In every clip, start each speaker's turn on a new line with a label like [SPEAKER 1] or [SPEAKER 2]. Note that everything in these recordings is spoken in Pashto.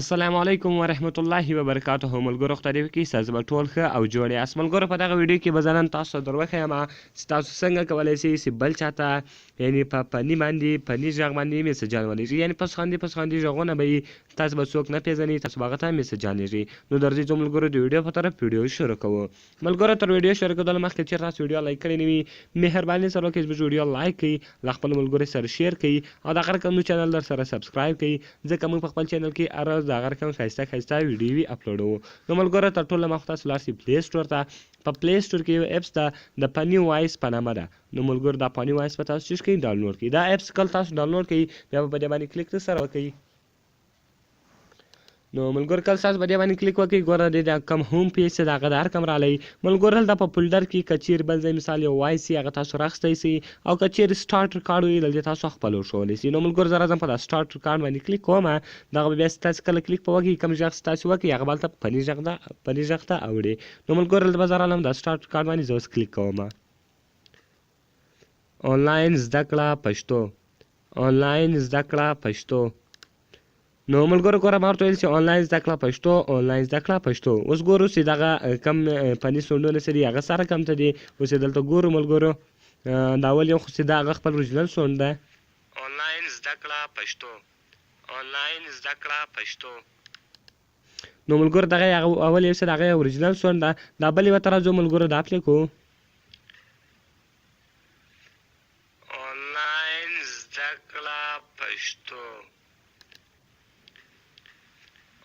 [SPEAKER 1] السلام علیکم ورحمت الله وبرکاته. ملګرو خدای دې وکړي ستاسو به ټول ښه او جوړ یاست. ملګرو په دغه ویډیو کې به زه نن تاسو ته دروښیم چې تاسو څنګه کولی شئ چې بل چاته یعنې په فني باندې فني غږ باندې میسجان ولیږئ، یعنې پسخاندي غږونه به یې تاسو به څوک نه پېژنئ، تاسو به هغه ته میسجان لیږئ. نو درځئ ځو ملګرو د ویډیو په طرف ویډیو شروع کوو. ملګرو تر ویډیو شروع کېدلو مخکې چېرته تاسو ویډیو لایک کړې نه وي مهرباني سره وکړئ چې ویډیو لایک کړئ، له خپلو ملګرو سره شیر کړئ او د هغه رقم چینل در سره سبسکرایب کړئ، ځکه موږ په خپل چینل کې هر ورځ د هغه رقم ښایسته ویډیوې اپلوډوو. نو ملګرو تر ټولو مخکې تاسو لاړ شئ پلی سټور ته. په پلی سټور کې یو اپس ده د فني وایس په نامه ده. نو ملګرو دا فني وایس په تاسو څه کوئ ډاونلوډ کړئ. دا اپس کله تاسو ډاونلوډ کړئ بیا به په دې باندې کلیک سره وکړئ. نو ملګرو کله تاسو په دې باندې کلیک وکړئ ګوره د کوم هوم پیج چې د هغه د هر کوم رالی ملګرو هلته په فولډر کې که چیرې بل ځای مثال یو وایس وي هغه تاسو راخیستی سئ او که چیرې سټارټ ریکارډ وي دلته تاسو خپل ورښولی سئ. نو ملګرو زه راځم په دا سټارټ ریکارډ باندې کلیک کوم، دغه به بیا چې تاسو کله کلیک په وکړئ کوم غږ چې تاسو وکړئ هغه به هلته فني غږ ته اوړي. نو ملګرو دلته به زه رالم دا سټارټ ریکارډ باندې زه اوس کلیک کوم. آنلاین زده کړه پښتو، آنلاین زده کړه پښتو. نو ملګرو ګوره ما ورته ویل چې آنلاین زده کړه پښتو، آنلاین زده کړه پښتو. اوس ګورو چې دغه کم فني سونډونه چې دي هغه سره کم ته دي. اوس یې دلته ګورو ملګرو دا اول یو خو چې دا هغه خپل اوریجنل سونډ ده. آنلاین زده کړه پښتو، آنلاین زده کړه پښتو. نو ملګرو دغه اول یو چې د هغه اوریجنل سونډ ده. دا بل یوه ته راځو ملګرو دا پلی کوو. آنلاین زده کړه پښتو،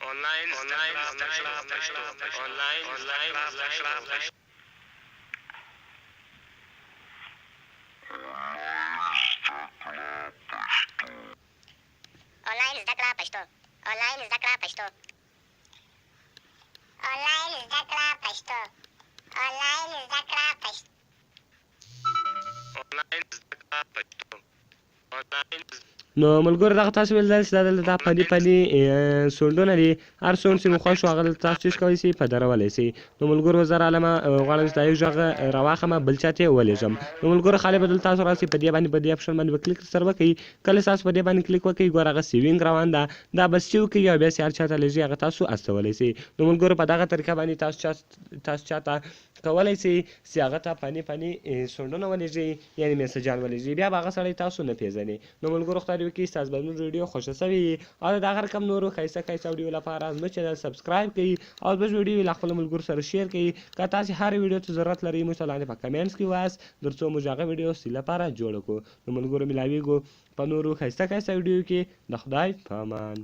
[SPEAKER 1] آنلاین زده کړه پښتو، آنلاین زده کړه پښتو.
[SPEAKER 2] آنلاین زده کړه پښتو، آنلاین زده کړه پښتو، آنلاین زده کړه پښتو، آنلاین زده کړه پښتو،
[SPEAKER 1] آنلاین زده کړه پښتو. نو ملګرو دغه تاسو ویل چې دا دلته دا فني سونډونه دي، هر سونډ چې مو خوښ شو هغه دلته تاسو څه کولی شئ په درولی شئ. نو ملګرو زه رالمه غواړم چې دا یو غږ راواخلمه بل چا ته یې ولیږم. نو ملګرو خالي به دلته تاسو راسئ په دې باندې په دې اپشن باندې به کلیک سره وکړئ. کله تاسو په دې باندې کلیک وکړئ ګوره هغه سیوینګ روان ده، دا به سیو کړئ او بیا چې هر چا ته لیږي هغه تاسو استولی شئ. نو ملګرو په دغه طریقه باندې تاسو چاته کولی شئ چې هغه ته فني سونډونه ولیږئ، یعنې میسجان ولیږئ، بیا به هغه سړی تاسو نه پېژنئ. نو ملګرو خدای دې وکړي ستاسو به زموږ ویډیو خوښه سوې وي او د هغه رقم نورو ښایسته ویډیو لپاره زموږ چینل سبسکرایب کړئ او زموږ ویډیو له خپلو ملګرو سره شیر کړئ. که تاسې هرې ویډیو ته ضرورت لرئ موږ ته لاندې په کمنټس کې ووایاست تر څو موږ هغه ویډیو ستاسو لپاره جوړه کړو. نو ملګرو ملاویږو په نورو ښایسته ویډیو کې. د خدای په امان.